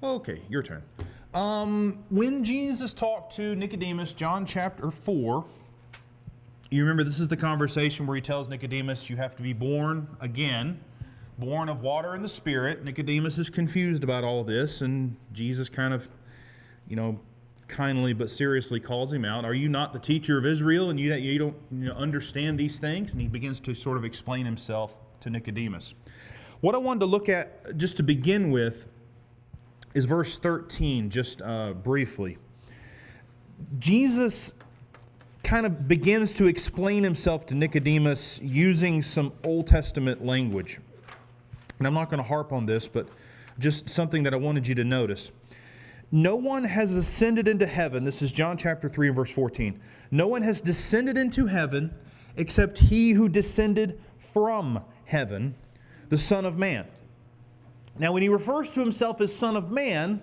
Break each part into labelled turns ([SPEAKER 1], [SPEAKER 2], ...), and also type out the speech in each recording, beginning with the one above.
[SPEAKER 1] Okay, your turn. When Jesus talked to Nicodemus, John chapter 4, you remember this is the conversation where he tells Nicodemus you have to be born again, born of water and the Spirit. Nicodemus is confused about all this, and Jesus kind of, kindly but seriously calls him out. Are you not the teacher of Israel, and you don't understand these things? And he begins to sort of explain himself to Nicodemus. What I wanted to look at just to begin with is verse 13, just briefly. Jesus kind of begins to explain himself to Nicodemus using some Old Testament language. And I'm not going to harp on this, but just something that I wanted you to notice. No one has ascended into heaven. This is John chapter 3 and verse 14. No one has descended into heaven except he who descended from heaven, the Son of Man. Now, when he refers to himself as Son of Man,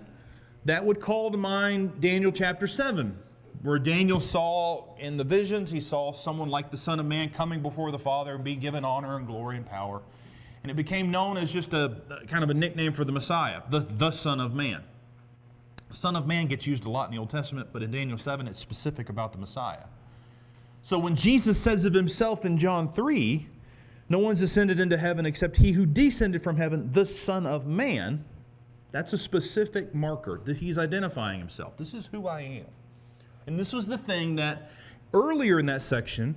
[SPEAKER 1] that would call to mind Daniel chapter 7, where Daniel saw in the visions, he saw someone like the Son of Man coming before the Father and being given honor and glory and power. And it became known as just a kind of a nickname for the Messiah, the Son of Man. Son of Man gets used a lot in the Old Testament, but in Daniel 7, it's specific about the Messiah. So when Jesus says of himself in John 3, no one's ascended into heaven except he who descended from heaven, the Son of Man, that's a specific marker that he's identifying himself. This is who I am. And this was the thing that earlier in that section,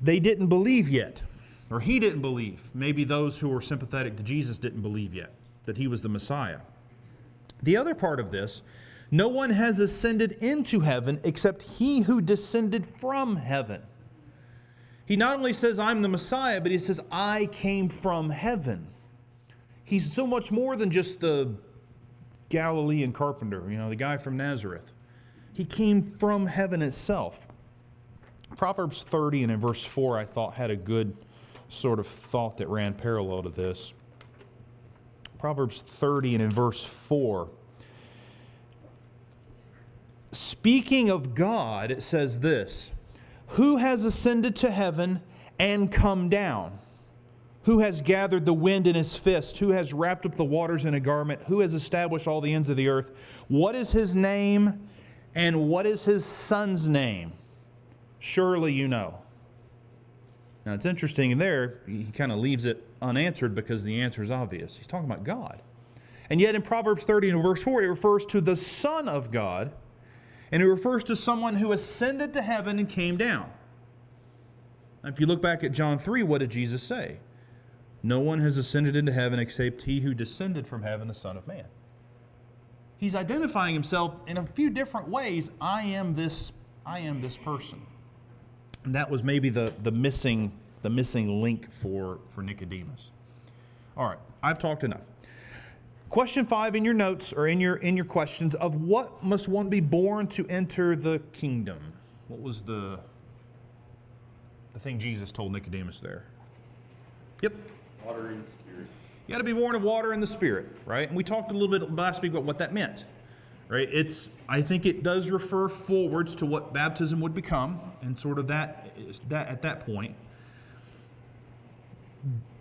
[SPEAKER 1] they didn't believe yet, or he didn't believe. Maybe those who were sympathetic to Jesus didn't believe yet that he was the Messiah. The other part of this, no one has ascended into heaven except he who descended from heaven. He not only says, I'm the Messiah, but he says, I came from heaven. He's so much more than just the Galilean carpenter, the guy from Nazareth. He came from heaven itself. Proverbs 30 and in verse 4, I thought, had a good sort of thought that ran parallel to this. Proverbs 30 and in verse 4. Speaking of God, it says this, who has ascended to heaven and come down? Who has gathered the wind in his fist? Who has wrapped up the waters in a garment? Who has established all the ends of the earth? What is his name and what is his son's name? Surely you know. Now it's interesting there, he kind of leaves it unanswered because the answer is obvious. He's talking about God. And yet in Proverbs 30 and verse 4, it refers to the Son of God, and it refers to someone who ascended to heaven and came down. Now, if you look back at John 3, what did Jesus say? No one has ascended into heaven except he who descended from heaven, the Son of Man. He's identifying himself in a few different ways. I am this person. And that was maybe the missing link for Nicodemus. All right, I've talked enough. Question 5 in your notes or in your questions of what must one be born to enter the kingdom? What was the thing Jesus told Nicodemus there? Yep.
[SPEAKER 2] Water and Spirit.
[SPEAKER 1] You got to be born of water and the Spirit, right? And we talked a little bit last week about what that meant, right? I think it does refer forwards to what baptism would become, and sort of that at that point.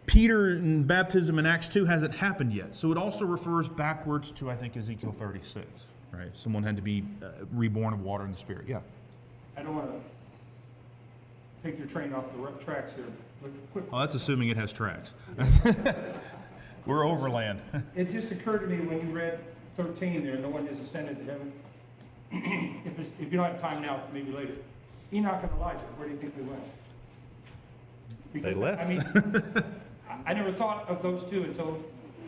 [SPEAKER 1] Peter in baptism in Acts 2 hasn't happened yet, so it also refers backwards to, I think, Ezekiel 36, right? Someone had to be reborn of water and the Spirit. Yeah.
[SPEAKER 3] I don't want to take your train off the tracks here.
[SPEAKER 1] Well, that's assuming it has tracks. We're overland.
[SPEAKER 3] It just occurred to me when you read 13 there, no one has ascended to heaven. If you don't have time now, maybe later. Enoch and Elijah, where do you think they went?
[SPEAKER 1] They left.
[SPEAKER 3] I mean, I never thought of those two until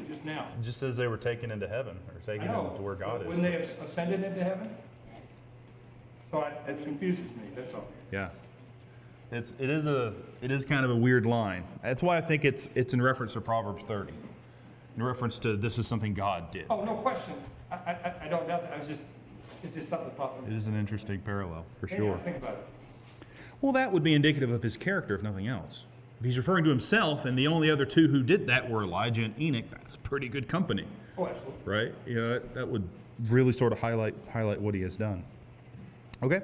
[SPEAKER 3] just now.
[SPEAKER 1] It just says they were taken into heaven, or taken into where God is.
[SPEAKER 3] When they ascended into heaven? So it confuses me, that's all.
[SPEAKER 1] Yeah. It is kind of a weird line. That's why I think it's in reference to Proverbs 30. In reference to this is something God did.
[SPEAKER 3] Oh, no question. I don't doubt that. It's just something that popped up.
[SPEAKER 1] It is an interesting parallel, for
[SPEAKER 3] Hey,
[SPEAKER 1] sure.
[SPEAKER 3] Think about it.
[SPEAKER 1] Well, that would be indicative of his character, if nothing else. If he's referring to himself, and the only other two who did that were Elijah and Enoch, that's pretty good company.
[SPEAKER 3] Oh, absolutely.
[SPEAKER 1] Right? Yeah, that would really sort of highlight what he has done. Okay?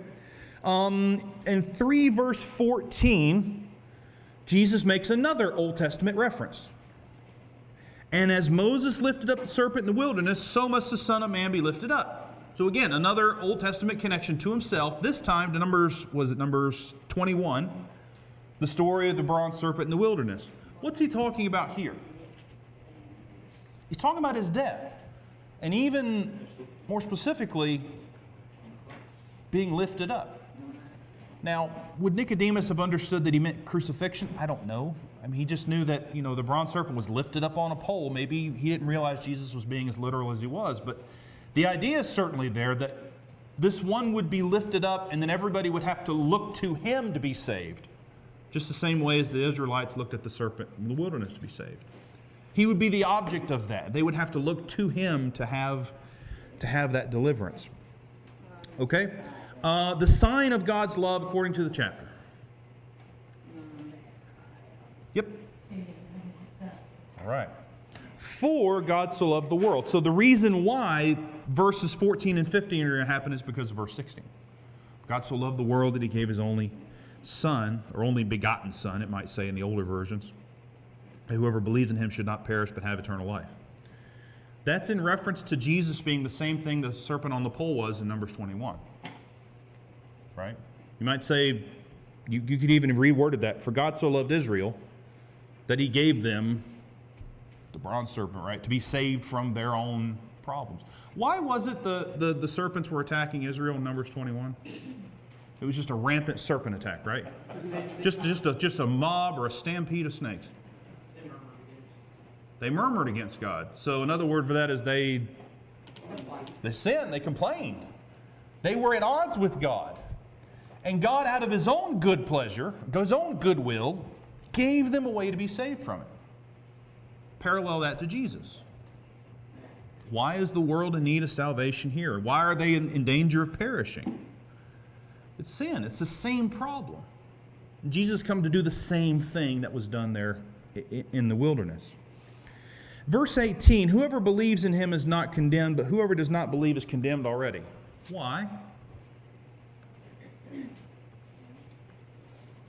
[SPEAKER 1] In 3 verse 14, Jesus makes another Old Testament reference. And as Moses lifted up the serpent in the wilderness, so must the Son of Man be lifted up. So again, another Old Testament connection to himself, this time to Numbers 21, the story of the bronze serpent in the wilderness. What's he talking about here? He's talking about his death. And even more specifically, being lifted up. Now, would Nicodemus have understood that he meant crucifixion? I don't know. I mean, he just knew that, the bronze serpent was lifted up on a pole. Maybe he didn't realize Jesus was being as literal as he was. But the idea is certainly there that this one would be lifted up and then everybody would have to look to him to be saved. Just the same way as the Israelites looked at the serpent in the wilderness to be saved. He would be the object of that. They would have to look to him to have that deliverance. Okay? The sign of God's love according to the chapter. Yep. All right. For God so loved the world. So the reason why verses 14 and 15 are going to happen is because of verse 16. God so loved the world that he gave his only Son, or only begotten Son, it might say in the older versions. And whoever believes in him should not perish but have eternal life. That's in reference to Jesus being the same thing the serpent on the pole was in Numbers 21. Right? You might say, you could even have reworded that, for God so loved Israel that he gave them the bronze serpent, right, to be saved from their own problems. Why was it the serpents were attacking Israel in Numbers 21? It was just a rampant serpent attack, right? Just a mob or a stampede of snakes. They murmured against God. So another word for that is they sinned, they complained. They were at odds with God. And God, out of his own good pleasure, his own goodwill, gave them a way to be saved from it. Parallel that to Jesus. Why is the world in need of salvation here? Why are they in danger of perishing? It's sin. It's the same problem. Jesus come to do the same thing that was done there in the wilderness. Verse 18, whoever believes in him is not condemned, but whoever does not believe is condemned already. Why?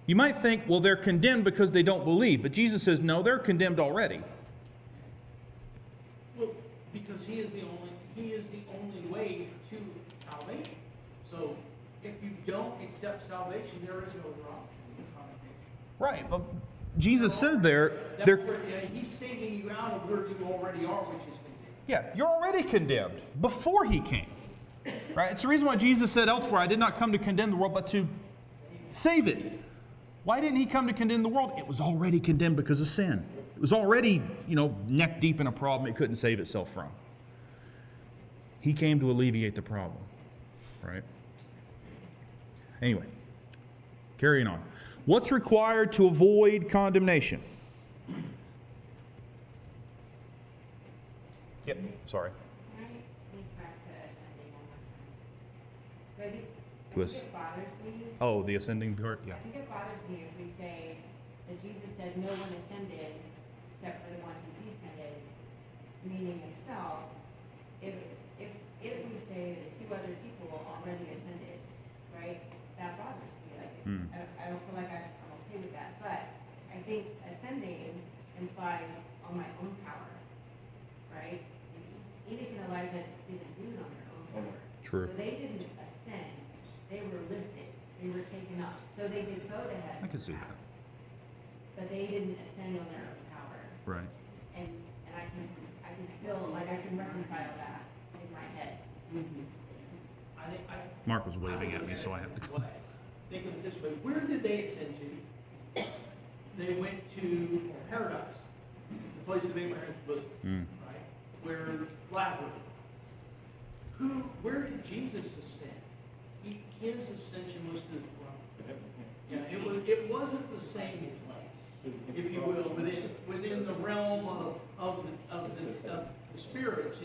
[SPEAKER 1] You might think, well, they're condemned because they don't believe. But Jesus says, no, they're condemned already.
[SPEAKER 2] Well, because he is the only way to salvation. So if you don't accept salvation, there is no other option.
[SPEAKER 1] Right. But Jesus said there,
[SPEAKER 2] he's saving you out of where you already are, which is condemned.
[SPEAKER 1] Yeah, you're already condemned before he came. Right? It's the reason why Jesus said elsewhere, I did not come to condemn the world, but to save it. Why didn't he come to condemn the world? It was already condemned because of sin. It was already, neck deep in a problem it couldn't save itself from. He came to alleviate the problem. Right? Anyway, carrying on. What's required to avoid condemnation? Yep, sorry.
[SPEAKER 4] Can I speak back to ascending one more time? So I think it bothers me.
[SPEAKER 1] Oh, the ascending part? Yeah.
[SPEAKER 4] I think it bothers me if we say that Jesus said no one ascended except for the one who descended, meaning himself. If we say that two other people already ascended, right, that bothers me. I don't feel like I'm okay with that. But I think ascending implies on my own power, right? Enoch and Elijah didn't do it on their own power.
[SPEAKER 1] True.
[SPEAKER 4] So they didn't ascend. They were lifted. They were taken up. So they did go to heaven.
[SPEAKER 1] I can see that.
[SPEAKER 4] But they didn't ascend on their own power.
[SPEAKER 1] Right.
[SPEAKER 4] And I can feel like I can reconcile that in my head.
[SPEAKER 1] Mark was waving at me, so I have to go.
[SPEAKER 2] Think of it this way. Where did they ascend to? They went to paradise, the place of Abraham's bosom, right? Where Lazarus. Where did Jesus ascend? His ascension was to the throne. Yeah, it wasn't the same place, if you will, within the realm of the spirits.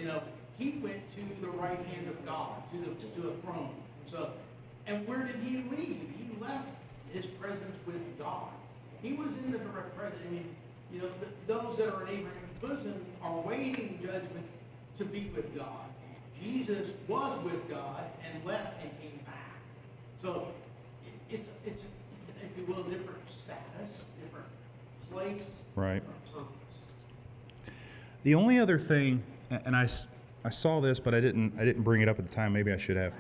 [SPEAKER 2] He went to the right hand of God, to the throne. So, and where did he leave? He left his presence with God. He was in the direct presence. I mean, those that are in Abraham's bosom are waiting judgment to be with God. Jesus was with God and left and came back. So it's if you will, different status, different place,
[SPEAKER 1] right.
[SPEAKER 2] different purpose.
[SPEAKER 1] The only other thing, and I saw this, but I didn't bring it up at the time. Maybe I should have.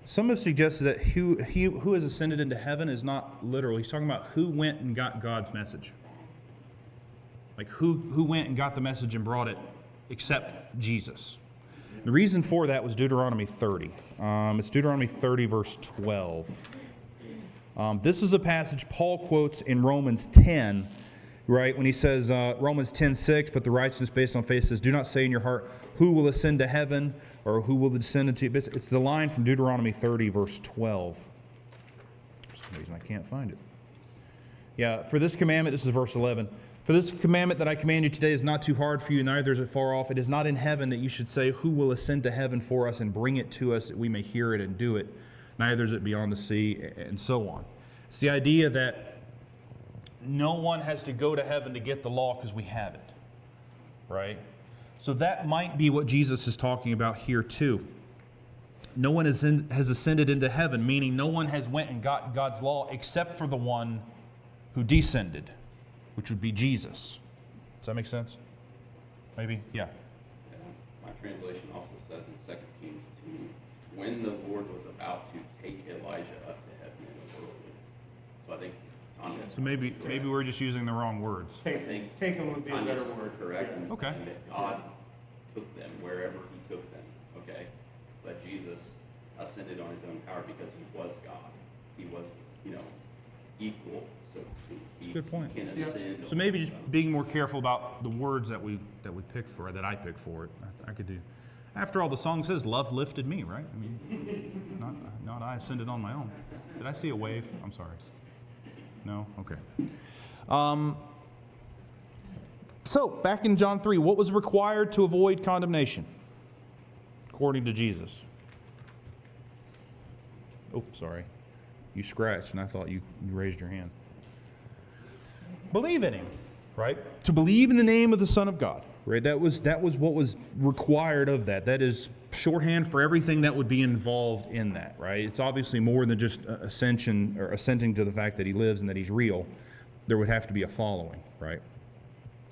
[SPEAKER 1] Some have suggested that who has ascended into heaven is not literal. He's talking about who went and got God's message. Like who went and got the message and brought it, except Jesus. The reason for that was Deuteronomy 30. It's Deuteronomy 30, verse 12. This is a passage Paul quotes in Romans 10, right? When he says, Romans 10:6, but the righteousness based on faith says, do not say in your heart, who will ascend to heaven, or who will descend into... It's the line from Deuteronomy 30, verse 12. For some reason, I can't find it. Yeah, for this commandment, this is verse 11. For this commandment that I command you today is not too hard for you, neither is it far off. It is not in heaven that you should say, who will ascend to heaven for us and bring it to us that we may hear it and do it. Neither is it beyond the sea, and so on. It's the idea that no one has to go to heaven to get the law because we have it, right? So that might be what Jesus is talking about here too. No one has ascended into heaven, meaning no one has went and got God's law except for the one who descended, which would be Jesus. Does that make sense? Maybe? Yeah.
[SPEAKER 5] My translation also says in 2 Kings 2, when the Lord was about to take Elijah up to heaven in a whirlwind. So I think Tanya's
[SPEAKER 1] So maybe we're just using the wrong words.
[SPEAKER 3] Taken would be a better word.
[SPEAKER 5] correct in
[SPEAKER 1] Okay.
[SPEAKER 5] saying that God took them wherever he took them, okay? But Jesus ascended on his own power because he was God. He was, equal, so to speak. He
[SPEAKER 1] Good point.
[SPEAKER 5] can ascend
[SPEAKER 1] So
[SPEAKER 5] on
[SPEAKER 1] maybe
[SPEAKER 5] his
[SPEAKER 1] just
[SPEAKER 5] own.
[SPEAKER 1] being more careful about the words that we picked for, that I picked for it. I could do. After all, the song says, "Love lifted me," right? I mean, not I ascended on my own. Did I see a wave? I'm sorry. No? Okay. So, back in John 3, what was required to avoid condemnation, according to Jesus? Oh, sorry. You scratched, and I thought you raised your hand. Believe in him, right? To believe in the name of the Son of God, right? That was what was required of that. That is shorthand for everything that would be involved in that, right? It's obviously more than just ascension or assenting to the fact that he lives and that he's real. There would have to be a following, right?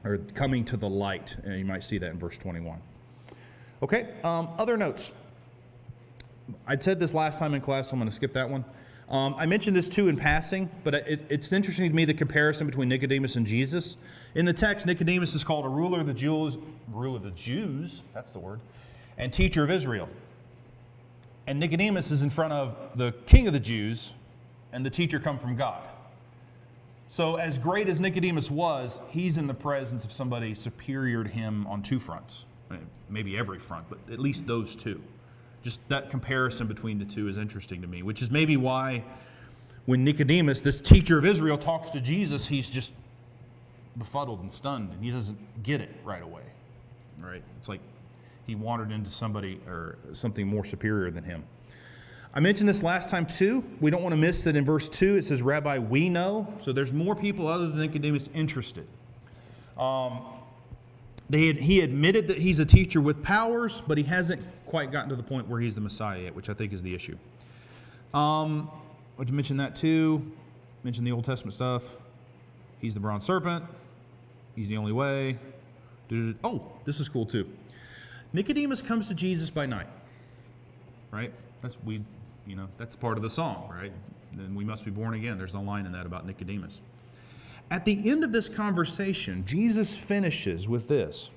[SPEAKER 1] Or coming to the light. And you might see that in verse 21. Okay, other notes. I said this last time in class, so I'm going to skip that one. I mentioned this too in passing, but it's interesting to me the comparison between Nicodemus and Jesus. In the text, Nicodemus is called a ruler of the Jews, that's the word, and teacher of Israel. And Nicodemus is in front of the king of the Jews, and the teacher come from God. So as great as Nicodemus was, he's in the presence of somebody superior to him on two fronts. Maybe every front, but at least those two. Just that comparison between the two is interesting to me, which is maybe why when Nicodemus, this teacher of Israel, talks to Jesus, he's just befuddled and stunned, and he doesn't get it right away. Right? It's like he wandered into somebody or something more superior than him. I mentioned this last time too. We don't want to miss that in verse 2 it says, Rabbi, we know. So there's more people other than Nicodemus interested. He admitted that he's a teacher with powers, but he hasn't quite gotten to the point where he's the Messiah yet, which I think is the issue. I would mention that too. Mention the Old Testament stuff. He's the bronze serpent. He's the only way. Oh, this is cool too. Nicodemus comes to Jesus by night. Right? That's part of the song, right? Then we must be born again. There's a line in that about Nicodemus. At the end of this conversation, Jesus finishes with this.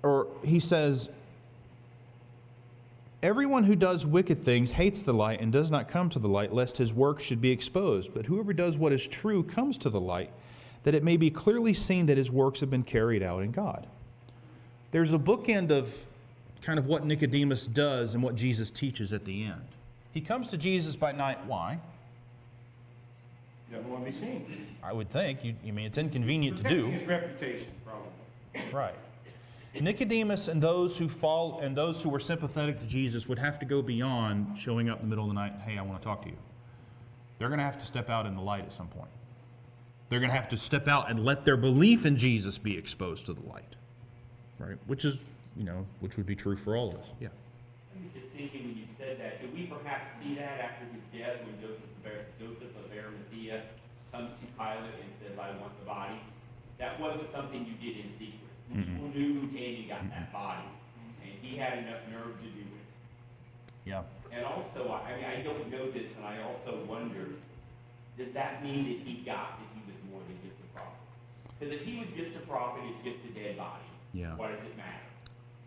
[SPEAKER 1] Or he says, everyone who does wicked things hates the light and does not come to the light, lest his work should be exposed. But whoever does what is true comes to the light, that it may be clearly seen that his works have been carried out in God. There's a bookend of kind of what Nicodemus does and what Jesus teaches at the end. He comes to Jesus by night. Why?
[SPEAKER 3] He doesn't want to be seen.
[SPEAKER 1] I would think. You mean it's inconvenient to do.
[SPEAKER 3] Protecting his reputation, probably.
[SPEAKER 1] Right. Nicodemus and those who were sympathetic to Jesus would have to go beyond showing up in the middle of the night, hey, I want to talk to you. They're going to have to step out in the light at some point. They're going to have to step out and let their belief in Jesus be exposed to the light. Right? Which would be true for all of us. Yeah.
[SPEAKER 6] I was just thinking when you said that, could we perhaps see that after his death when Joseph of Arimathea comes to Pilate and says, I want the body? That wasn't something you did in secret. got that body. And he had enough nerve to do it.
[SPEAKER 1] Yeah.
[SPEAKER 6] And also, I mean, I don't know this, and I also wonder, does that mean that he got that he was more than just a prophet? Because if he was just a prophet, it's just a dead body.
[SPEAKER 1] Yeah.
[SPEAKER 6] What does it matter?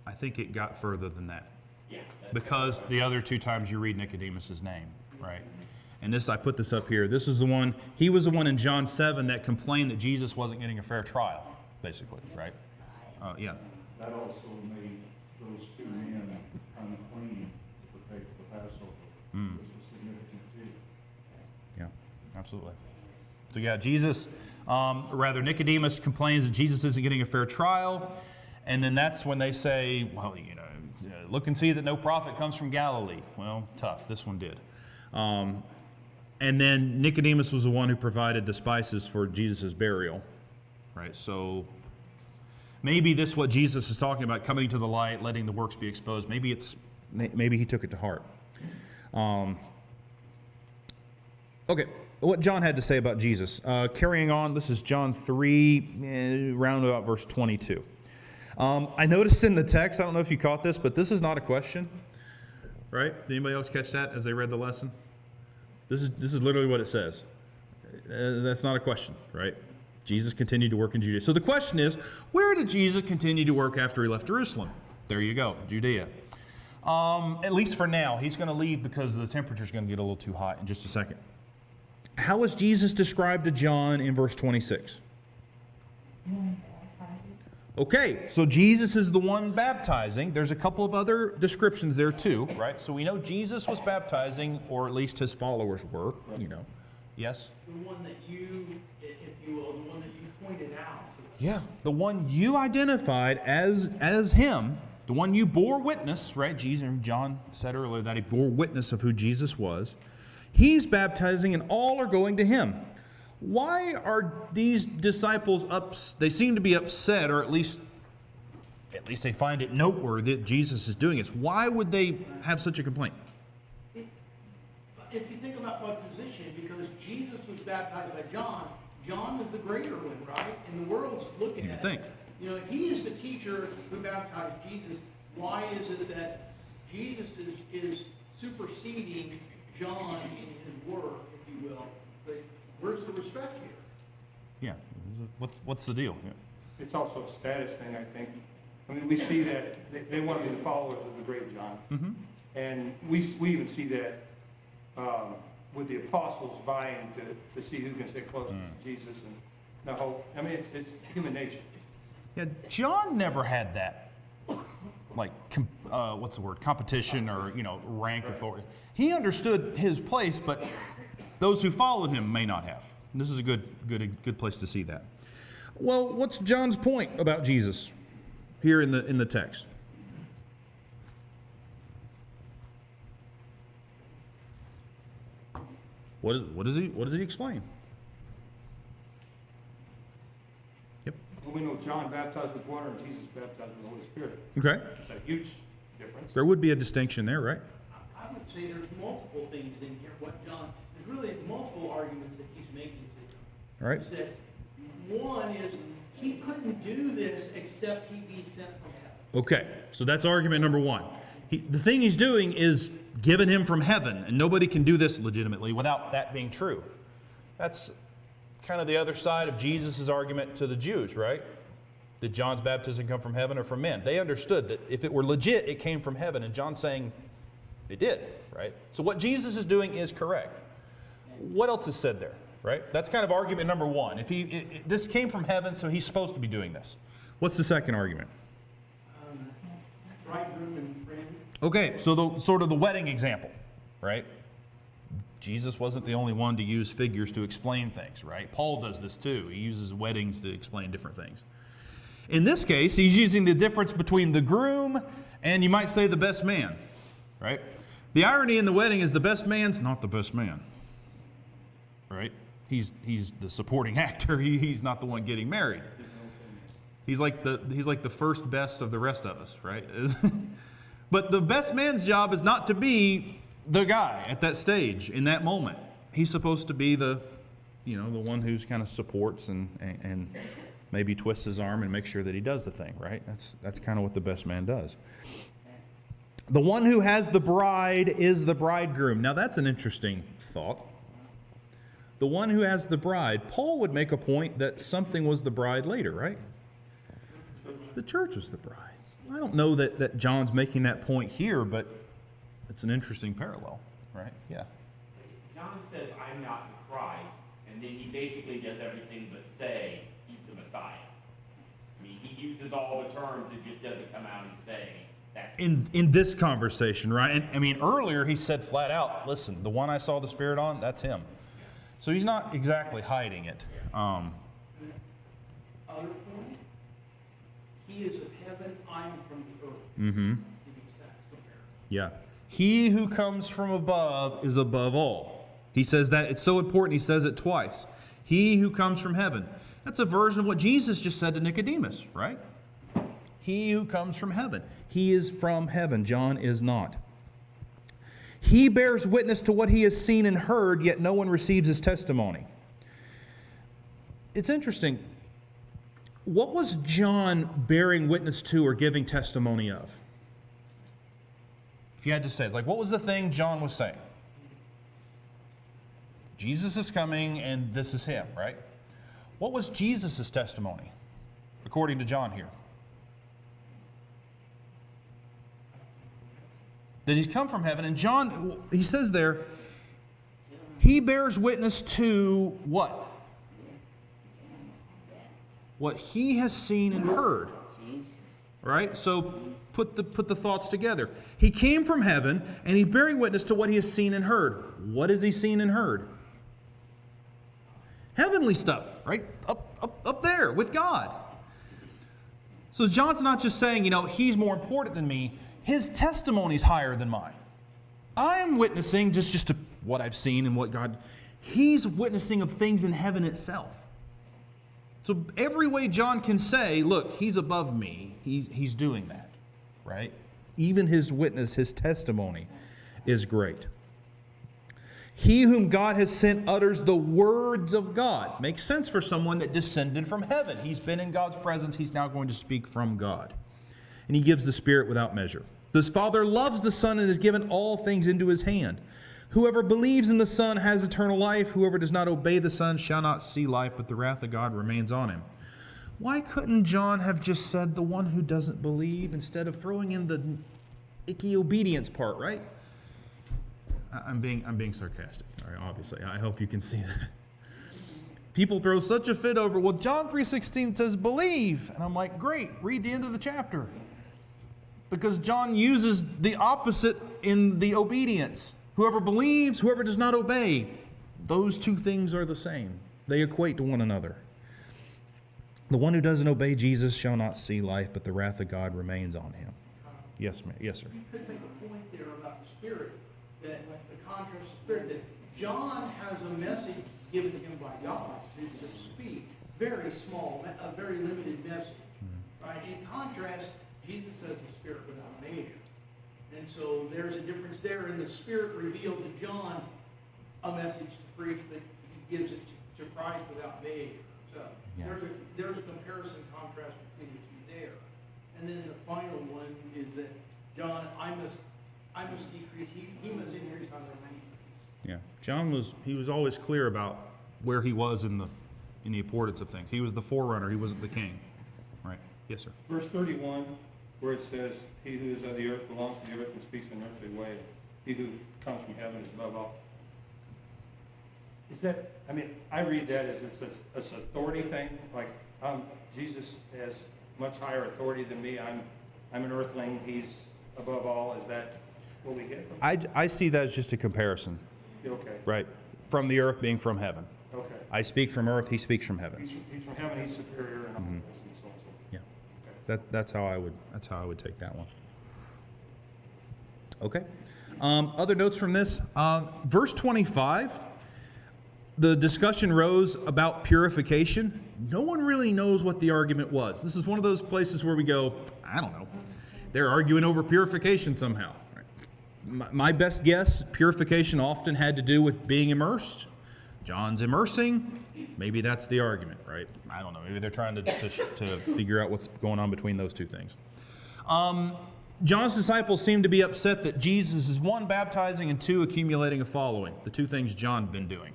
[SPEAKER 1] I think it got further than that.
[SPEAKER 6] Yeah. That's
[SPEAKER 1] Because the other two times you read Nicodemus' name, right? And this, I put this up here. This is the one, he was the one in John 7 that complained that Jesus wasn't getting a fair trial, basically, right? Yeah.
[SPEAKER 7] That also made those two men unclean to partake of the Passover.
[SPEAKER 1] Mm.
[SPEAKER 7] This was significant too.
[SPEAKER 1] Yeah, absolutely. So yeah, Jesus, Nicodemus complains that Jesus isn't getting a fair trial. And then that's when they say, well, you know, look and see that no prophet comes from Galilee. Well, tough. This one did. And then Nicodemus was the one who provided the spices for Jesus' burial, right? So maybe this is what Jesus is talking about, coming to the light, letting the works be exposed. Maybe he took it to heart. Okay, what John had to say about Jesus. Carrying on, this is John 3, round about verse 22. I noticed in the text, I don't know if you caught this, but this is not a question, right? Did anybody else catch that as they read the lesson? This is literally what it says. That's not a question, right? Jesus continued to work in Judea. So the question is, where did Jesus continue to work after he left Jerusalem? There you go, Judea. At least for now. He's going to leave because the temperature's going to get a little too hot in just a second. How is Jesus described to John in verse 26? Okay, so Jesus is the one baptizing. There's a couple of other descriptions there too, right? So we know Jesus was baptizing, or at least his followers were, you know. Yes?
[SPEAKER 2] The one that you, if you will, the one that you pointed out.
[SPEAKER 1] Yeah, the one you identified as him, the one you bore witness, right? Jesus, John said earlier that he bore witness of who Jesus was. He's baptizing and all are going to him. Why are these disciples they seem to be upset, or at least they find it noteworthy that Jesus is doing this. Why would they have such a complaint?
[SPEAKER 2] If you think about my position, because Jesus was baptized by John, John was the greater one, right? And the world's looking
[SPEAKER 1] You
[SPEAKER 2] at
[SPEAKER 1] would think.
[SPEAKER 2] it. You know, he is the teacher who baptized Jesus. Why is it that Jesus is superseding John in his work, if you will? But where's the respect here?
[SPEAKER 1] Yeah. What's the deal? Yeah.
[SPEAKER 3] It's also a status thing, I think. I mean, we see that they want to be the followers of the great John.
[SPEAKER 1] Mm-hmm.
[SPEAKER 3] And we even see that with the apostles vying to see who can stay closest to Jesus and the whole. I mean, it's human nature.
[SPEAKER 1] Yeah, John never had that, like, what's the word? Competition or, rank authority. He understood his place, but those who followed him may not have. And this is a good place to see that. Well, what's John's point about Jesus here in the text? What does he explain? Yep.
[SPEAKER 3] Well, we know John baptized with water and Jesus baptized with the Holy Spirit.
[SPEAKER 1] Okay.
[SPEAKER 3] It's a huge difference.
[SPEAKER 1] There would be a distinction there, right?
[SPEAKER 2] I would say there's multiple things in here. There's really multiple arguments that he's making to them.
[SPEAKER 1] All right.
[SPEAKER 2] Is that one is he couldn't do this except he be sent from heaven.
[SPEAKER 1] Okay, so that's argument number one. The thing he's doing is given him from heaven, and nobody can do this legitimately without that being true. That's kind of the other side of Jesus' argument to the Jews, right? Did John's baptism come from heaven or from men? They understood that if it were legit, it came from heaven, and John's saying it did, right? So what Jesus is doing is correct. What else is said there, right? That's kind of argument number one. This came from heaven, so he's supposed to be doing this. What's the second argument?
[SPEAKER 2] Bridegroom and friend.
[SPEAKER 1] Okay, so the wedding example, right? Jesus wasn't the only one to use figures to explain things, right? Paul does this too. He uses weddings to explain different things. In this case, he's using the difference between the groom and you might say the best man, right? The irony in the wedding is the best man's not the best man, right? He's the supporting actor. He's not the one getting married. He's like the first best of the rest of us, right? But the best man's job is not to be the guy at that stage in that moment. He's supposed to be the one who's kind of supports and maybe twist his arm and make sure that he does the thing, right? That's kind of what the best man does. The one who has the bride is the bridegroom. Now that's an interesting thought. The one who has the bride. Paul would make a point that something was the bride later, right? The church was the bride. I don't know that John's making that point here, but it's an interesting parallel, right? Yeah.
[SPEAKER 6] John says, I'm not the Christ, and then he basically does everything but say he's the Messiah. I mean, he uses all the terms, it just doesn't come out and say that's...
[SPEAKER 1] In this conversation, right? And I mean, earlier he said flat out, listen, the one I saw the Spirit on, that's him. So he's not exactly hiding it.
[SPEAKER 2] Other point, he is of heaven, I'm from the earth.
[SPEAKER 1] Mm-hmm.
[SPEAKER 2] To be exact, compare.
[SPEAKER 1] Yeah. He who comes from above is above all. He says that. It's so important. He says it twice. He who comes from heaven. That's a version of what Jesus just said to Nicodemus, right? He who comes from heaven. He is from heaven. John is not. He bears witness to what he has seen and heard, yet no one receives his testimony. It's interesting. What was John bearing witness to or giving testimony of? If you had to say, like, what was the thing John was saying? Jesus is coming and this is him, right? What was Jesus' testimony, according to John here? That he's come from heaven. And John, he says there, he bears witness to what? What he has seen and heard. Right? So put the thoughts together. He came from heaven and he's bearing witness to what he has seen and heard. What has he seen and heard? Heavenly stuff, right? Up there with God. So John's not just saying, he's more important than me. His testimony's higher than mine. I'm witnessing just to what I've seen and what God... He's witnessing of things in heaven itself. So every way John can say, look, he's above me, he's doing that, right? Even his witness, his testimony is great. He whom God has sent utters the words of God. Makes sense for someone that descended from heaven. He's been in God's presence. He's now going to speak from God. And he gives the Spirit without measure. The Father loves the Son and has given all things into his hand. Whoever believes in the Son has eternal life. Whoever does not obey the Son shall not see life, but the wrath of God remains on him. Why couldn't John have just said the one who doesn't believe instead of throwing in the icky obedience part, right? I'm being sarcastic, all right, obviously. I hope you can see that. People throw such a fit over, well, John 3:16 says believe. And I'm like, great, read the end of the chapter. Because John uses the opposite in the obedience. Whoever believes, whoever does not obey. Those two things are the same. They equate to one another. The one who doesn't obey Jesus shall not see life, but the wrath of God remains on him. Yes, ma'am. Yes, sir.
[SPEAKER 2] You could make a point there about the Spirit, that the contrast of Spirit, that John has a message given to him by God to speak. Very small, a very limited message. Right? In contrast, Jesus says the Spirit without measure. And so there's a difference there, and the Spirit revealed to John a message to preach, but he gives it to Christ without measure. So
[SPEAKER 1] Yeah.
[SPEAKER 2] there's a comparison, contrast between the two there. And then the final one is that John, I must decrease, he must increase on their many.
[SPEAKER 1] Yeah. John was always clear about where he was in the importance of things. He was the forerunner, he wasn't the king. Right. Yes, sir.
[SPEAKER 3] Verse 31, where it says, he who is of the earth belongs to the earth and speaks in an earthly way. He who comes from heaven is above all. Is that, I read that as it's an authority thing, like Jesus has much higher authority than me. I'm an earthling, he's above all. Is that what we get from
[SPEAKER 1] I see that as just a comparison.
[SPEAKER 3] Okay.
[SPEAKER 1] Right. From the earth being from heaven.
[SPEAKER 3] Okay.
[SPEAKER 1] I speak from earth, he speaks from heaven.
[SPEAKER 3] He's from heaven, he's superior and all this and so on and so forth.
[SPEAKER 1] Yeah.
[SPEAKER 3] Okay.
[SPEAKER 1] That's how I would take that one. Okay. Other notes from this. Verse 25, the discussion rose about purification. No one really knows what the argument was. This is one of those places where we go, I don't know. They're arguing over purification somehow. My best guess, purification often had to do with being immersed, John's immersing. Maybe that's the argument, right? I don't know. Maybe they're trying to figure out what's going on between those two things. John's disciples seem to be upset that Jesus is, one, baptizing, and two, accumulating a following. The two things John had been doing,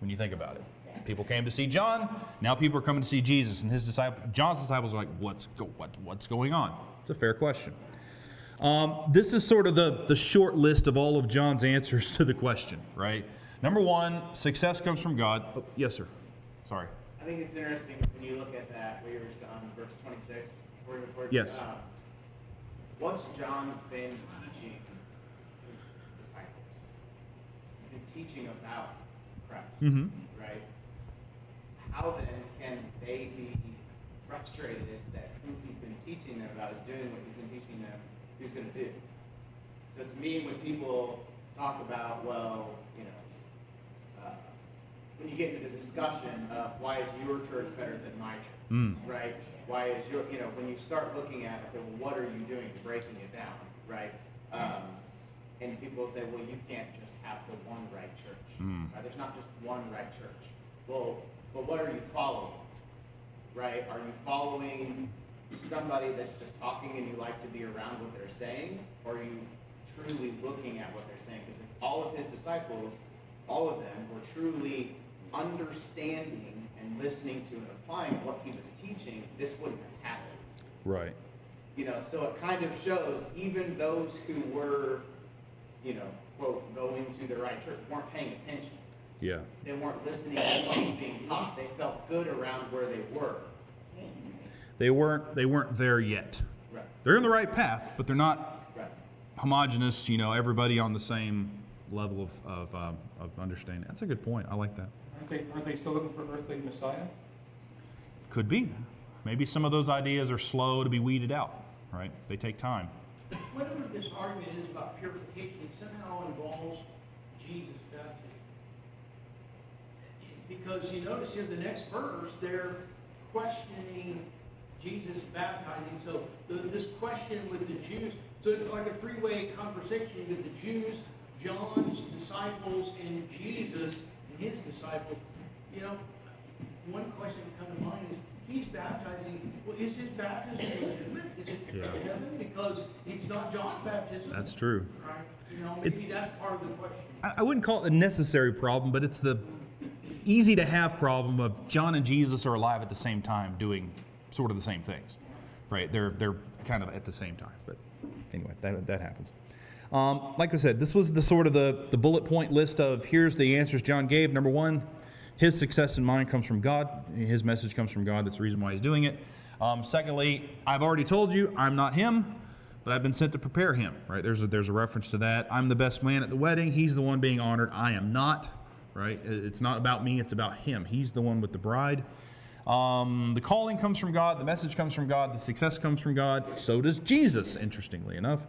[SPEAKER 1] when you think about it. People came to see John. Now people are coming to see Jesus, and John's disciples are like, what's going on? It's a fair question. This is sort of the short list of all of John's answers to the question, right? Number one, success comes from God. Oh, yes, sir. Sorry.
[SPEAKER 8] I think it's interesting when you look at that, where you're on verse 26.
[SPEAKER 1] Yes.
[SPEAKER 8] What's John been teaching his disciples? He's been teaching about Christ, right? How then can they be frustrated that who he's been teaching them about is doing what he's been teaching them he's going to do? So to me, when people talk about, well, when you get into the discussion of why is your church better than my church, right? Why is when you start looking at, okay, well, what are you doing breaking it down, right? And people say, well, you can't just have the one right church, right? There's not just one right church. Well, but what are you following, right? Are you following somebody that's just talking and you like to be around what they're saying? Or are you truly looking at what they're saying? Because if all of his disciples, all of them, were truly understanding and listening to and applying what he was teaching, this wouldn't have happened.
[SPEAKER 1] Right.
[SPEAKER 8] So it kind of shows even those who were, quote, going to the right church weren't paying attention.
[SPEAKER 1] Yeah.
[SPEAKER 8] They weren't listening to what was being taught. They felt good around where they were.
[SPEAKER 1] They weren't there yet.
[SPEAKER 8] Right.
[SPEAKER 1] They're in the right path, but they're not
[SPEAKER 8] Right.
[SPEAKER 1] homogenous, everybody on the same level of understanding. That's a good point. I like that.
[SPEAKER 3] Aren't they still looking for earthly Messiah?
[SPEAKER 1] Could be. Maybe some of those ideas are slow to be weeded out, right? They take time.
[SPEAKER 2] Whatever this argument is about purification, it somehow involves Jesus' baptism. Because you notice here the next verse, they're questioning Jesus baptizing. So this question with the Jews, so it's like a three-way conversation with the Jews, John's disciples, and Jesus and his disciples. One question that comes to mind is, he's baptizing. Well, is his baptism legitimate? Is it in heaven? Because it's not John's baptism.
[SPEAKER 1] That's true.
[SPEAKER 2] Right? Maybe that's part of the question.
[SPEAKER 1] I wouldn't call it a necessary problem, but it's the easy to have problem of John and Jesus are alive at the same time doing sort of the same things, right? They're kind of at the same time. But anyway, that happens. Like I said, this was the sort of the bullet point list of here's the answers John gave. Number one, his success in mind comes from God. His message comes from God. That's the reason why he's doing it. Secondly, I've already told you I'm not him, but I've been sent to prepare him, right? There's a reference to that. I'm the best man at the wedding. He's the one being honored. I am not, right? It's not about me. It's about him. He's the one with the bride. The calling comes from God. The message comes from God. The success comes from God. So does Jesus, interestingly enough.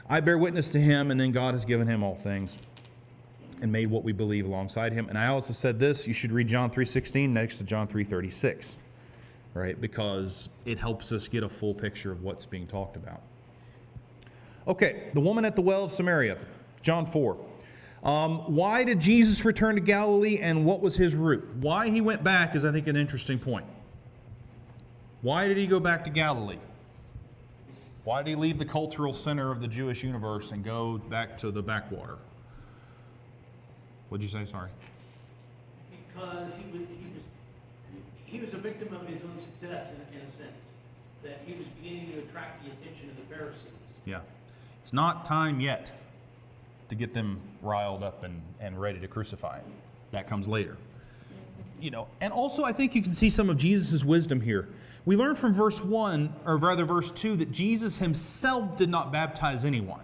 [SPEAKER 1] I bear witness to him, and then God has given him all things and made what we believe alongside him. And I also said this, you should read John 3:16 next to John 3:36, right? Because it helps us get a full picture of what's being talked about. Okay, the woman at the well of Samaria, John 4. Why did Jesus return to Galilee, and what was his route? Why he went back is, I think, an interesting point. Why did he go back to Galilee? Why did he leave the cultural center of the Jewish universe and go back to the backwater? What'd you say? Sorry.
[SPEAKER 2] Because he was a victim of his own success in a sense. That he was beginning to attract the attention of the Pharisees.
[SPEAKER 1] Yeah. It's not time yet to get them riled up and ready to crucify him. That comes later. And also I think you can see some of Jesus' wisdom here. We learn from verse 1, or rather verse 2, that Jesus himself did not baptize anyone.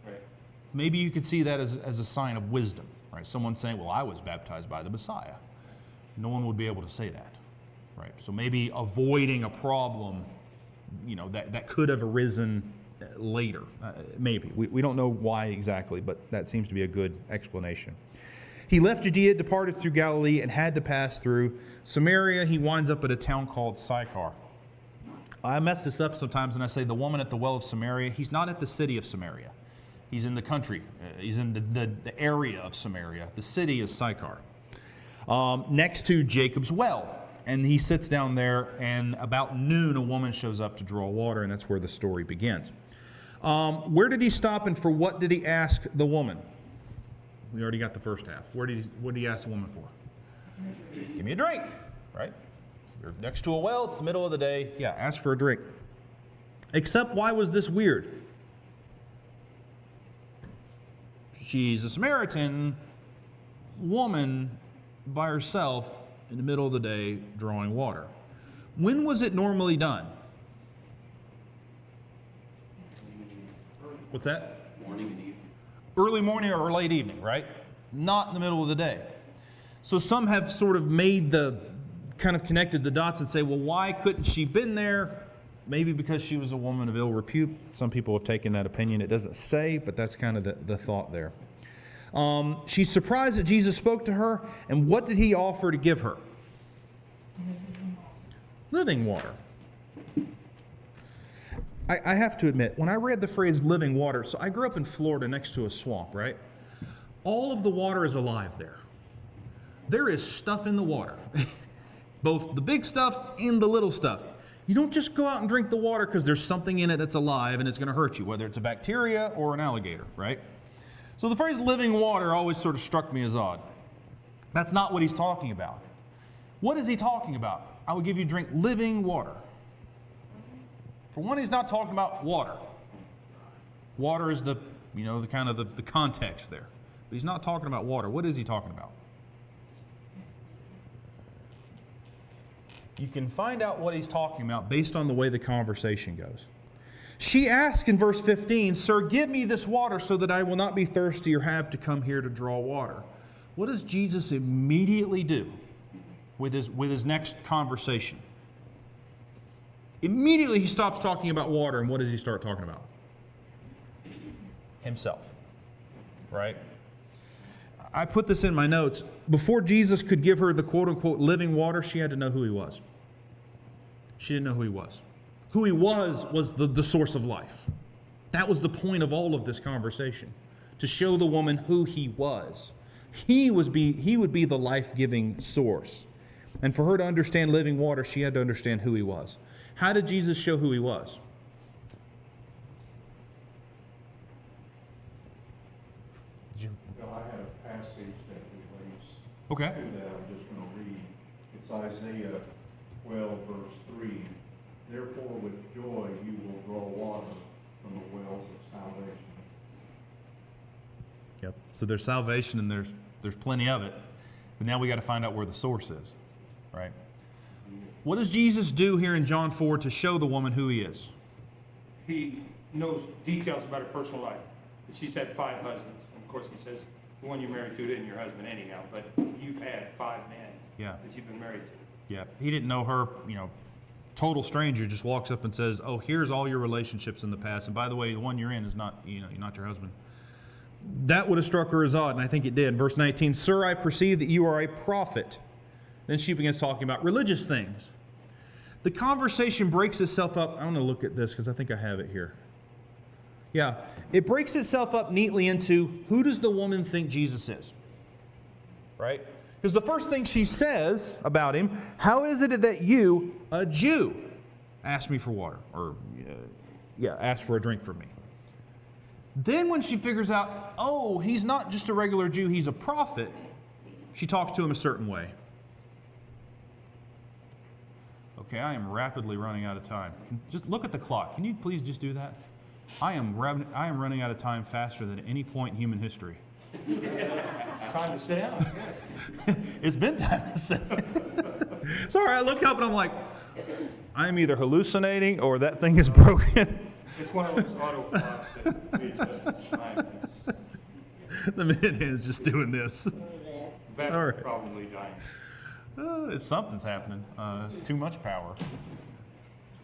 [SPEAKER 3] Right.
[SPEAKER 1] Maybe you could see that as a sign of wisdom. Right? Someone saying, well, I was baptized by the Messiah. No one would be able to say that. Right? So maybe avoiding a problem, that could have arisen later. Maybe. We don't know why exactly, but that seems to be a good explanation. He left Judea, departed through Galilee, and had to pass through Samaria. He winds up at a town called Sychar. I mess this up sometimes and I say the woman at the well of Samaria. He's not at the city of Samaria. He's in the country. He's in the area of Samaria. The city is Sychar. next to Jacob's well. And he sits down there, and about noon, a woman shows up to draw water, and that's where the story begins. Where did he stop, and for what did he ask the woman? We already got the first half. What did he ask the woman for? Give me a drink, right? You're next to a well, it's the middle of the day. Yeah, ask for a drink. Except, why was this weird? She's a Samaritan woman by herself in the middle of the day drawing water. When was it normally done? What's that?
[SPEAKER 5] Morning and evening.
[SPEAKER 1] Early morning or late evening, right? Not in the middle of the day. So some have sort of kind of connected the dots and say, well, why couldn't she been there? Maybe because she was a woman of ill repute. Some people have taken that opinion. It doesn't say, but that's kind of the thought there. She's surprised that Jesus spoke to her, and what did he offer to give her? Living water. I have to admit, when I read the phrase living water, so I grew up in Florida next to a swamp, right? All of the water is alive there. There is stuff in the water, both the big stuff and the little stuff. You don't just go out and drink the water because there's something in it that's alive and it's going to hurt you, whether it's a bacteria or an alligator, right? So the phrase living water always sort of struck me as odd. That's not what he's talking about. What is he talking about? I will give you drink living water. For one, he's not talking about water. Water is the kind of the context there. But he's not talking about water. What is he talking about? You can find out what he's talking about based on the way the conversation goes. She asks in verse 15, "Sir, give me this water so that I will not be thirsty or have to come here to draw water." What does Jesus immediately do with his next conversation? Immediately he stops talking about water, and what does he start talking about? Himself, right? I put this in my notes. Before Jesus could give her the quote-unquote living water, she had to know who he was. She didn't know who he was. Who he was the source of life. That was the point of all of this conversation, to show the woman who he was. He would be the life-giving source. And for her to understand living water, she had to understand who he was. How did Jesus show who he was?
[SPEAKER 7] Well, I had a passage that relates
[SPEAKER 1] Okay.
[SPEAKER 7] to that I'm just going to read. It's Isaiah 12, verse 3. "Therefore with joy you will draw water from the wells of salvation."
[SPEAKER 1] Yep. So there's salvation, and there's plenty of it. But now we got to find out where the source is, right? What does Jesus do here in John 4 to show the woman who he is?
[SPEAKER 3] He knows details about her personal life. She's had 5 husbands. And of course, he says the one you're married to isn't your husband anyhow, but you've had 5 men that you've been married to.
[SPEAKER 1] Yeah. He didn't know her, total stranger just walks up and says, "Oh, here's all your relationships in the past. And by the way, the one you're in is not, you're not your husband." That would have struck her as odd, and I think it did. Verse 19, "Sir, I perceive that you are a prophet." Then she begins talking about religious things. The conversation breaks itself up. I'm going to look at this because I think I have it here. Yeah, it breaks itself up neatly into, who does the woman think Jesus is? Right? Because the first thing she says about him, "How is it that you, a Jew, ask me for water?" Or, ask for a drink from me. Then when she figures out, oh, he's not just a regular Jew, he's a prophet, she talks to him a certain way. Okay, I am rapidly running out of time. Just look at the clock. Can you please just do that? I am running out of time faster than at any point in human history.
[SPEAKER 3] It's time to sit down.
[SPEAKER 1] It's been time to sit. Sorry, I look up and I'm like, I'm either hallucinating or that thing is broken.
[SPEAKER 3] It's one of those auto clocks that readjusts the time.
[SPEAKER 1] The minute hand is just doing this.
[SPEAKER 3] Battery's
[SPEAKER 1] All right.
[SPEAKER 3] probably dying.
[SPEAKER 1] Something's happening. Too much power.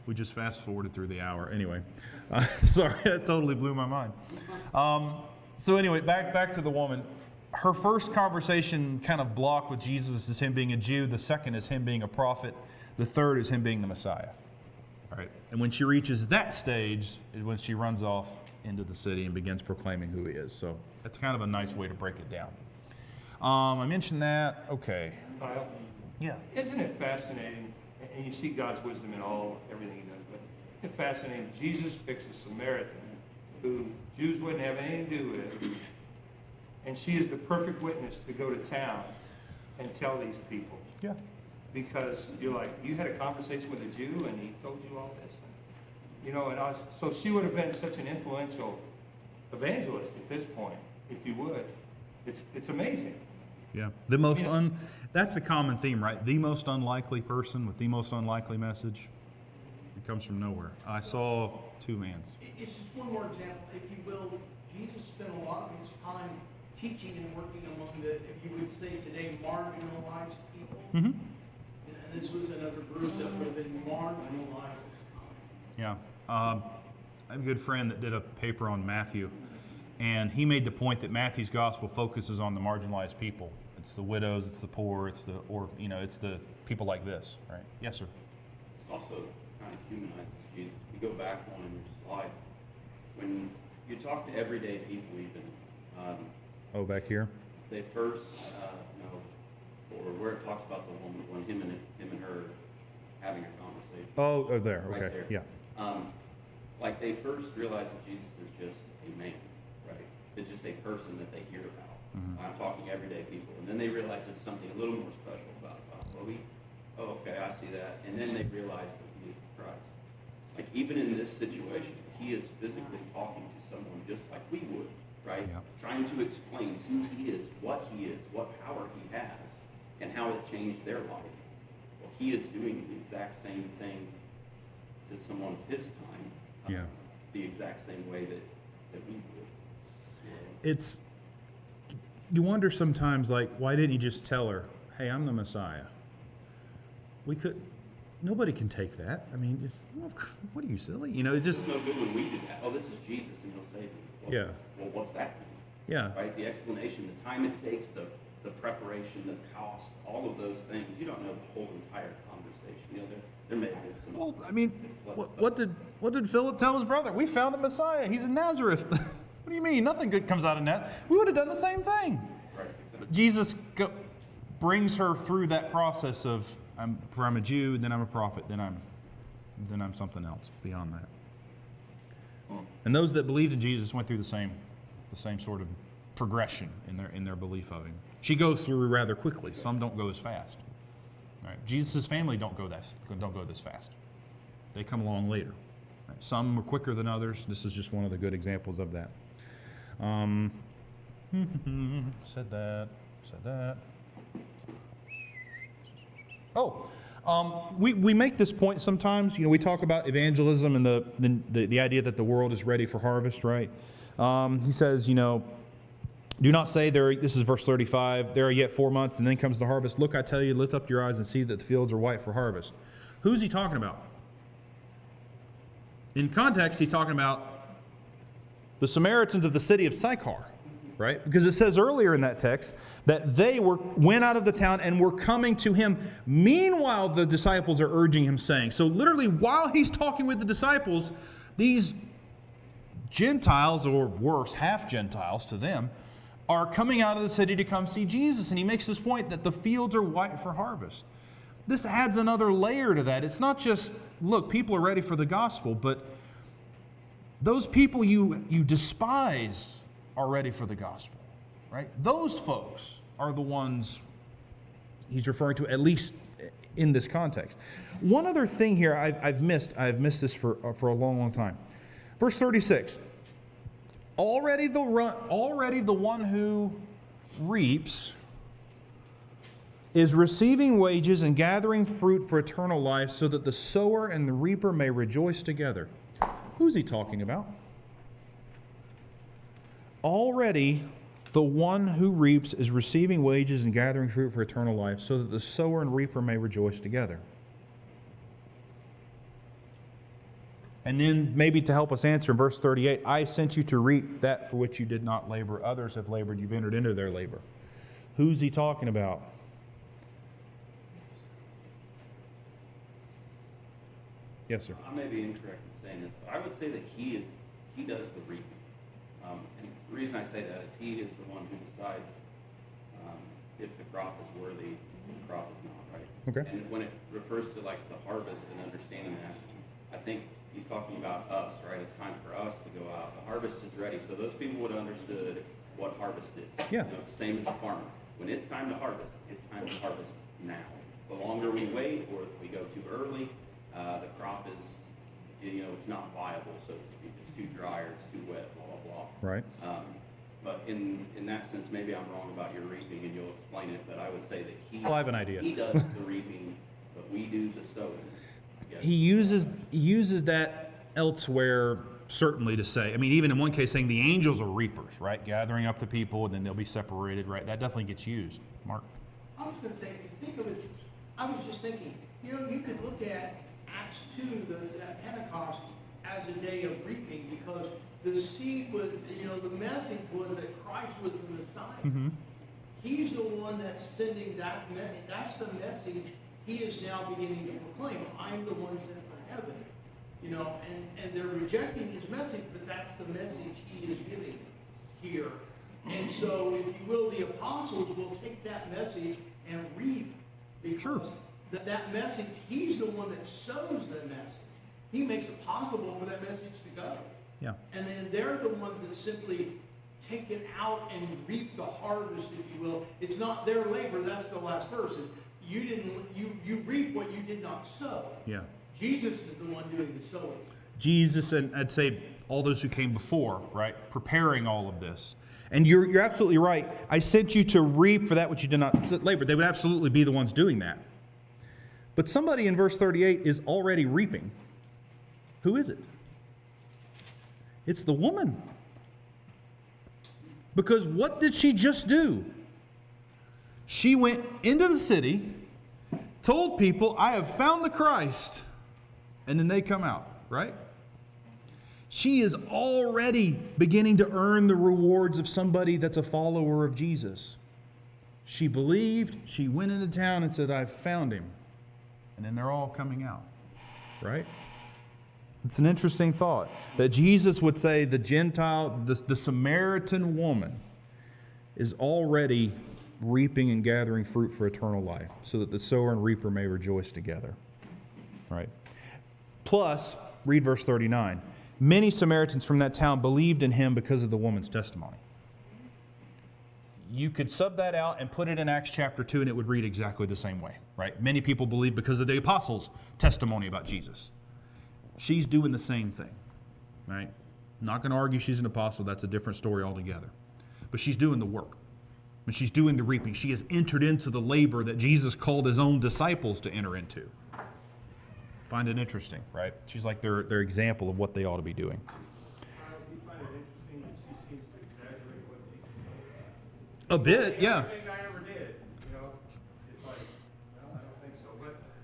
[SPEAKER 1] We just fast forwarded through the hour. Anyway, sorry, that totally blew my mind. So anyway, back to the woman. Her first conversation kind of block with Jesus is him being a Jew. The second is him being a prophet. The third is him being the Messiah. All right. And when she reaches that stage is when she runs off into the city and begins proclaiming who he is. So that's kind of a nice way to break it down. I mentioned that. Okay.
[SPEAKER 3] Kyle?
[SPEAKER 1] Yeah.
[SPEAKER 3] Isn't it fascinating? And you see God's wisdom in everything he does, but it's fascinating. Jesus picks a Samaritan who Jews wouldn't have anything to do with, and she is the perfect witness to go to town and tell these people.
[SPEAKER 1] Yeah.
[SPEAKER 3] Because you're like, you had a conversation with a Jew and he told you all this. You know, so she would have been such an influential evangelist at this point, if you would. It's amazing.
[SPEAKER 1] Yeah. The most that's a common theme, right? The most unlikely person with the most unlikely message. It comes from nowhere. I saw two mans.
[SPEAKER 2] It's just one more example, if you will. Jesus spent a lot of his time teaching and working among the, if you would say today, marginalized people.
[SPEAKER 1] Mm-hmm.
[SPEAKER 2] And this was another group that would have been marginalized.
[SPEAKER 1] Yeah. I have a good friend that did a paper on Matthew, and he made the point that Matthew's gospel focuses on the marginalized people. It's the widows, it's the poor, it's the people like this, right? Yes, sir.
[SPEAKER 5] It's also kind of humanizes Jesus. If you go back on your slide, when you talk to everyday people even,
[SPEAKER 1] Back here?
[SPEAKER 5] they first, or where it talks about the woman, when him and her having a conversation.
[SPEAKER 1] Oh, there,
[SPEAKER 5] Right
[SPEAKER 1] okay,
[SPEAKER 5] there.
[SPEAKER 1] yeah.
[SPEAKER 5] Like they first realize that Jesus is just a man, right? It's just a person that they hear about.
[SPEAKER 1] Mm-hmm.
[SPEAKER 5] I'm talking everyday people. And then they realize there's something a little more special about God. Okay, I see that. And then they realize that he is Christ. Like even in this situation, he is physically talking to someone just like we would, right?
[SPEAKER 1] Yeah.
[SPEAKER 5] Trying to explain who he is, what power he has, and how it changed their life. Well, he is doing the exact same thing to someone of his time, the exact same way that we would.
[SPEAKER 1] You wonder sometimes, like, why didn't he just tell her, hey, I'm the Messiah? Nobody can take that. I mean, what are you, silly? You know, it just...
[SPEAKER 5] It's no good when we do that. Oh, this is Jesus, and he'll say, well, what's that mean?
[SPEAKER 1] Yeah.
[SPEAKER 5] Right? The explanation, the time it takes, the preparation, the cost, all of those things. You don't know the whole entire conversation. You know, there may have been some...
[SPEAKER 1] Well, I mean, what did Philip tell his brother? We found the Messiah. He's in Nazareth. What do you mean? Nothing good comes out of that. We would have done the same thing.
[SPEAKER 5] Right.
[SPEAKER 1] Jesus brings her through that process of I'm a Jew, then I'm a prophet, then I'm something else beyond that. And those that believed in Jesus went through the same sort of progression in their belief of him. She goes through rather quickly. Some don't go as fast. Right? Jesus' family don't go this fast. They come along later. Right? Some are quicker than others. This is just one of the good examples of that. Said that. We make this point sometimes. You know, we talk about evangelism and the idea that the world is ready for harvest, right? He says, you know, do not say this is verse 35, there are yet 4 months and then comes the harvest. Look, I tell you, lift up your eyes and see that the fields are white for harvest. Who's he talking about? In context, he's talking about the Samaritans of the city of Sychar, right? Because it says earlier in that text that they went out of the town and were coming to him. Meanwhile, the disciples are urging him, saying, so literally while he's talking with the disciples, these Gentiles, or worse, half-Gentiles to them, are coming out of the city to come see Jesus. And he makes this point that the fields are white for harvest. This adds another layer to that. It's not just, look, people are ready for the gospel, but those people you despise are ready for the gospel, right? Those folks are the ones he's referring to, at least in this context. One other thing here I've missed this for a long, long time. Verse 36. Already the one who reaps is receiving wages and gathering fruit for eternal life, so that the sower and the reaper may rejoice together. Who's he talking about? Already the one who reaps is receiving wages and gathering fruit for eternal life, so that the sower and reaper may rejoice together. And then maybe to help us answer in verse 38, I sent you to reap that for which you did not labor. Others have labored. You've entered into their labor. Who's he talking about? Yes, sir.
[SPEAKER 5] I may be incorrect in saying this, but I would say that he does the reaping. And the reason I say that is he is the one who decides if the crop is worthy, the crop is not, right?
[SPEAKER 1] Okay.
[SPEAKER 5] And when it refers to like the harvest and understanding that, I think he's talking about us, right? It's time for us to go out. The harvest is ready. So those people would have understood what harvest is.
[SPEAKER 1] Yeah.
[SPEAKER 5] You know, same as a farmer. When it's time to harvest, it's time to harvest now. The longer we wait or if we go too early, the crop is, you know, it's not viable, so to speak. It's too dry or it's too wet, blah, blah, blah.
[SPEAKER 1] Right.
[SPEAKER 5] But in that sense, maybe I'm wrong about your reaping and you'll explain it, but I would say that
[SPEAKER 1] Well, I have an idea.
[SPEAKER 5] he does the reaping, but we do the sowing. Yes.
[SPEAKER 1] He uses that elsewhere, certainly, to say, I mean, even in one case saying the angels are reapers, right? Gathering up the people and then they'll be separated, right? That definitely gets used. Mark?
[SPEAKER 2] I was going to say, if you think of it, I was just thinking, you know, you could look at Acts 2, that Pentecost, as a day of reaping, because the seed was, you know, the message was that Christ was the Messiah.
[SPEAKER 1] Mm-hmm.
[SPEAKER 2] He's the one that's sending that message. That's the message he is now beginning to proclaim. I'm the one sent from heaven. You know, and they're rejecting his message, but that's the message he is giving here. And so, if you will, the apostles will take that message and reap, because
[SPEAKER 1] Sure.
[SPEAKER 2] that message, he's the one that sows the message. He makes it possible for that message to go.
[SPEAKER 1] Yeah.
[SPEAKER 2] And then they're the ones that simply take it out and reap the harvest, if you will. It's not their labor, that's the last verse. You reap what you did not sow.
[SPEAKER 1] Yeah.
[SPEAKER 2] Jesus is the one doing the sowing.
[SPEAKER 1] Jesus, and I'd say all those who came before, right? Preparing all of this. And you're absolutely right. I sent you to reap for that which you did not labor. They would absolutely be the ones doing that. But somebody in verse 38 is already reaping. Who is it? It's the woman. Because what did she just do? She went into the city, told people, I have found the Christ. And then they come out, right? She is already beginning to earn the rewards of somebody that's a follower of Jesus. She believed, she went into town and said, I've found him. And then they're all coming out, right? It's an interesting thought that Jesus would say the Gentile, the Samaritan woman is already reaping and gathering fruit for eternal life so that the sower and reaper may rejoice together, right? Plus, read verse 39. Many Samaritans from that town believed in him because of the woman's testimony. You could sub that out and put it in Acts chapter 2 and it would read exactly the same way, right? Many people believe because of the apostles' testimony about Jesus. She's doing the same thing, right? Not going to argue she's an apostle. That's a different story altogether. But she's doing the work. And she's doing the reaping. She has entered into the labor that Jesus called his own disciples to enter into. Find it interesting, right? She's like their example of what they ought to be doing.
[SPEAKER 3] You find it interesting that she seems to exaggerate what Jesus told her?
[SPEAKER 1] A bit, yeah.
[SPEAKER 3] Everything I ever did, you know, it's like, well, I don't think so.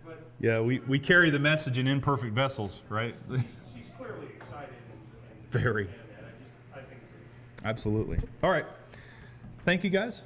[SPEAKER 3] But
[SPEAKER 1] Yeah, we carry the message in imperfect vessels, right?
[SPEAKER 3] she's clearly excited and
[SPEAKER 1] Very.
[SPEAKER 3] I think it's interesting.
[SPEAKER 1] Absolutely. All right. Thank you, guys.